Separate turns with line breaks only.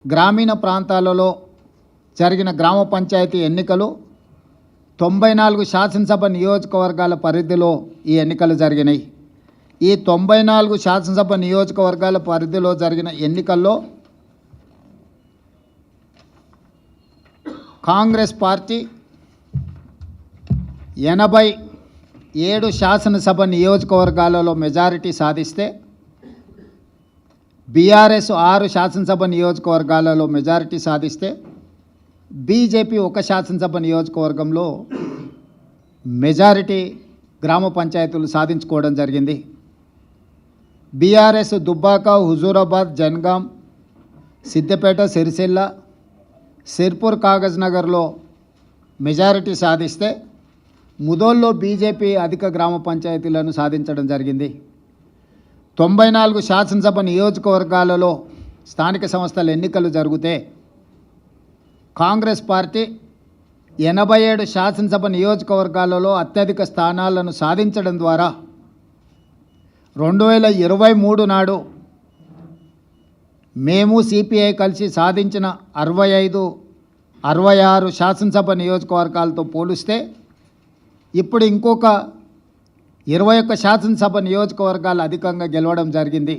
గ్రామీణ ప్రాంతాలలో జరిగిన గ్రామ పంచాయతీ ఎన్నికలు 94 శాసనసభ నియోజకవర్గాల పరిధిలో ఈ ఎన్నికలు జరిగినాయి. ఈ 94 శాసనసభ నియోజకవర్గాల పరిధిలో జరిగిన ఎన్నికల్లో కాంగ్రెస్ పార్టీ 87 శాసనసభ నియోజకవర్గాలలో మెజారిటీ సాధిస్తే బీఆర్ఎస్ 6 శాసనసభ నియోజకవర్గాలలో మెజారిటీ సాధిస్తే బీజేపీ 1 శాసనసభ నియోజకవర్గంలో మెజారిటీ గ్రామ పంచాయతీలు సాధించుకోవడం జరిగింది. బీఆర్ఎస్ దుబ్బాక, హుజూరాబాద్, జన్గాం, సిద్దిపేట, సిరిసిల్ల, సిర్పూర్, కాగజ్ నగర్లో మెజారిటీ సాధిస్తే ముదోల్లో బీజేపీ అధిక గ్రామ పంచాయతీలను సాధించడం జరిగింది. 94 శాసనసభ నియోజకవర్గాలలో స్థానిక సంస్థల ఎన్నికలు జరిగితే కాంగ్రెస్ పార్టీ 87 శాసనసభ నియోజకవర్గాలలో అత్యధిక స్థానాలను సాధించడం ద్వారా 2023 నాడు మేము సిపిఐ కలిసి సాధించిన 65-66 శాసనసభ నియోజకవర్గాలతో పోలిస్తే ఇప్పుడు ఇంకొక 21 శాసనసభ నియోజకవర్గాలు అధికంగా గెలవడం జరిగింది.